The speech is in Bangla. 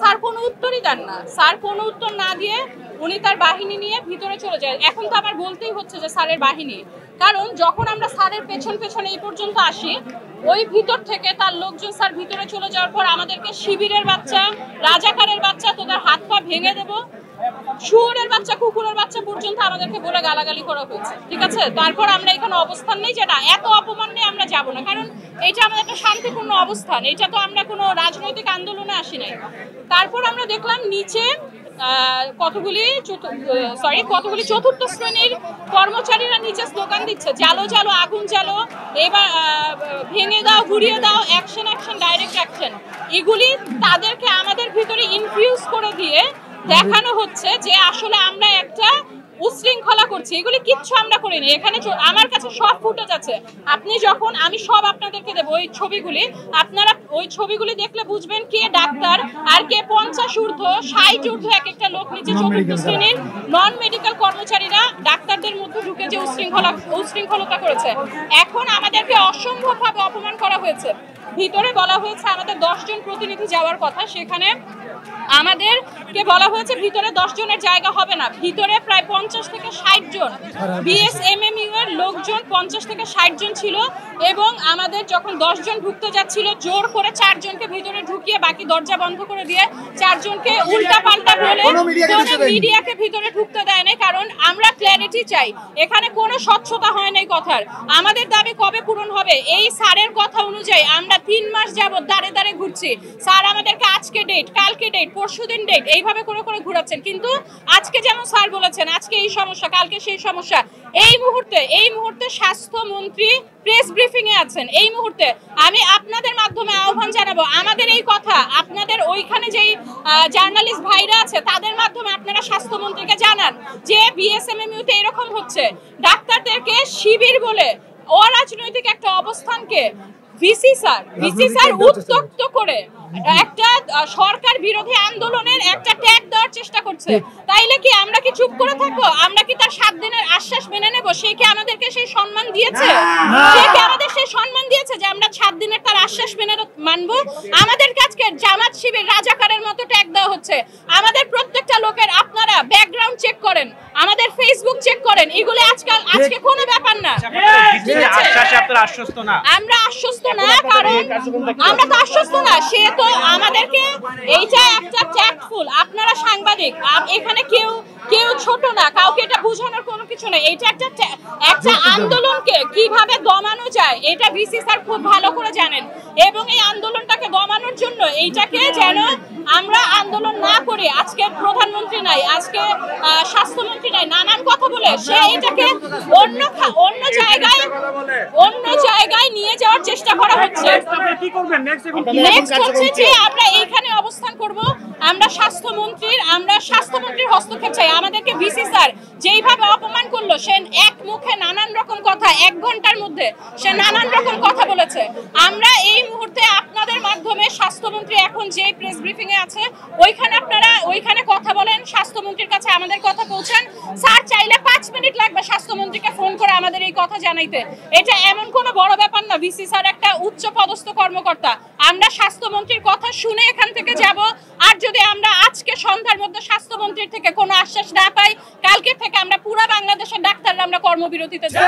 স্যার কোনো উত্তরই দেন না। স্যার কোনো উত্তর না দিয়ে উনি তার বাহিনী নিয়ে ভিতরে চলে যায়। এখন তো আমার বলতেই হচ্ছে যে স্যারের বাহিনী, কারণ যখন আমরা স্যারের পেছন পেছনে এই পর্যন্ত আসি, ওই ভিতর থেকে তার লোকজন স্যার ভিতরে চলে যাওয়ার পর আমাদেরকে শিবিরের বাচ্চা, রাজাকারের বাচ্চা, তোদের হাত পা ভেঙে দেবো, শুয়োরের বাচ্চা, কুকুরের বাচ্চা পর্যন্ত আমাদেরকে বলে গালাগালি করা হয়েছে। ঠিক আছে, তারপর আমরা এখানে অবস্থান নেই যে না, এত অপমান নিয়ে আমরা যাব না, কারণ এটা আমাদের একটা শান্তিপূর্ণ অবস্থান, এটা তো আমরা কোনো রাজনৈতিক আন্দোলনে আসি নাই। তারপর আমরা দেখলাম নিচে কতগুলি চতুর্থ শ্রেণীর কর্মচারীরা নিচে স্লোগান দিচ্ছে, জালো জালো, আগুন জালো, এবার ভেঙে দাও, ঘুরিয়ে দাও, অ্যাকশন অ্যাকশন, ডাইরেক্ট অ্যাকশন। এগুলি তাদেরকে আমাদের ভিতরে ইনফিউজ করে দিয়ে দেখানো হচ্ছে যে আসলে আমরা একটা উশৃঙ্খলা করছি। এগুলি কিচ্ছু আমরা করিনি। এখানে আমার কাছে সব ফুটেজ আছে, আপনি যখন আমি সব আপনাদেরকে দেবো ওই ছবিগুলি, আপনারা ওই ছবিগুলি দেখলে বুঝবেন কে ডাক্তার আর কে 50 ঊর্ধ্ব 60 ঊর্ধ্ব এক একটা লোক নিচে চতুর্থ শ্রেণীর নন মেডিকেল কর্মচারীরা ডাক্তারদের মধ্যে ঢুকে যে উশৃঙ্খলতা করেছে। এখন আমাদেরকে অসম্ভবভাবে অপমান করা হয়েছে। ভিতরে বলা হয়েছে আমাদের 10 জন প্রতিনিধি যাওয়ার কথা, সেখানে আমাদেরকে বলা হয়েছে ভিতরে 10 জনের জায়গা হবে না, ভিতরে প্রায় 50 থেকে 60 জন বিএসএমএমইউ এর লোকজন 50 থেকে 60 জন ছিল, এবং আমাদের যখন 10 জন ঢুকতে যাচ্ছিল জোর করে 4 জনকে ভিতরে ঢুকিয়ে বাকি দরজা বন্ধ করে দিয়ে 4 জনকে উল্টাপাল্টা বলে কোনো মিডিয়াকে ভিতরে ঢুকতে দেয় না। কারণ আমরা ক্ল্যারিটি চাই, এখানে কোনো স্বচ্ছতা হয় নাই কথার। আমাদের দাবি কবে পূরণ হবে? এই স্যারের কথা অনুযায়ী আমরা 3 মাস যাবত দাঁড়ে দাঁড়ে ঘুরছি। স্যার আমাদেরকে আজকে ডেট, কালকে ডেট, পরশুদিন ডেট, এইভাবে করে করে ঘুরাচ্ছেন। কিন্তু আজকে যেমন স্যার বলেছেন আজকে এই সমস্যা, কালকে সেই সমস্যা। এই মুহূর্তে স্বাস্থ্যমন্ত্রী প্রেস ব্রিফিং এ আছেন। এই মুহূর্তে আমি আপনাদের মাধ্যমে আহ্বান জানাবো, আমাদের এই কথা আপনাদের ওইখানে যেই জার্নালিস্ট ভাইরা আছে তাদের মাধ্যমে আপনারা স্বাস্থ্যমন্ত্রীকে জানান যে বিএসএমএমইউ তে এরকম হচ্ছে। ডাক্তারদেরকে শিবির বলে অরাজনৈতিক একটা অবস্থানকে ভিসি স্যার উত্তক্ত করে একটা সরকার বিরোধী আন্দোলনের একটা ট্যাগ দেওয়ার চেষ্টা করছে। তাইলে কি আমরা কি চুপ করে থাকবো? আমরা কি তার 7 দিনের আশ্বাস মেনে নেব? সে কি আমাদেরকে সেই সম্মান দিয়েছে? সে কি আমাদের সেই সম্মান দিয়েছে যে আমরা 7 দিনের তার আশ্বাস মেনে মানবো? আমাদের কাছে জামাত শিবির রাজাকারের মতো ট্যাগ দেওয়া হচ্ছে। আমাদের প্রত্যেকটা লোকের আপনারা ব্যাকগ্রাউন্ড চেক করেন, আমাদের ফেসবুক চেক করেন, এগুলো আজকে কোনো ব্যাপার না। আমরা আশ্বস্ত না, কারণ আমরা তো আশ্বস্ত না। সে তো আমাদেরকে, এইটা একটা ট্যাক্টফুল, আপনারা সাংবাদিক, এখানে কেউ ছোট না, কাউকে এটা বোঝানোর কোনো কিছু নেই। এটা একটা আন্দোলনকে কিভাবে দমানো যায় এটা ভিসি স্যার খুব ভালো করে জানেন, এবং এই আন্দোলনটাকে দমানোর জন্য এইটাকে যেন আমরা আন্দোলন না করি। আজকে প্রধানমন্ত্রী নাই, আজকে স্বাস্থ্যমন্ত্রী নাই, নানান কথা বলে সে এটাকে অন্য জায়গায় নিয়ে যাওয়ার চেষ্টা করা হচ্ছে। নেক্সট হচ্ছে যে আমরা এইখানে অবস্থান করব, আমরা স্বাস্থ্যমন্ত্রীর হস্তক্ষেপ চাই। আমাদেরকে ভিসি স্যার যেইভাবে অপমান করলো, সে এক মুখে নানান রকম কথা, 1 ঘন্টার মধ্যে সে নানান রকম কথা বলেছে। আমরা এই মুহূর্তে আপনাদের মাধ্যমে স্বাস্থ্যমন্ত্রী এখন যে প্রেস ব্রিফিং এ আছে ওইখানে কথা বলেন, স্বাস্থ্যমন্ত্রীর কাছে আমাদের কথা পৌঁছান। স্যার চাইলে 5 মিনিট লাগবে স্বাস্থ্যমন্ত্রীকে ফোন করে আমাদের এই কথা জানাইতে। এটা এমন কোনো বড় ব্যাপার না। ভিসি স্যার একটা উচ্চ পদস্থ কর্মকর্তা। আমরা স্বাস্থ্যমন্ত্রীর কথা শুনে এখান থেকে যাব, আর যদি আমরা আজকে সন্ধ্যার মধ্যে স্বাস্থ্যমন্ত্রীর থেকে কোনো আশ্বাস না পাই, কালকে থেকে আমরা পুরো বাংলাদেশের ডাক্তাররা আমরা কর্মবিরতিতে যাব।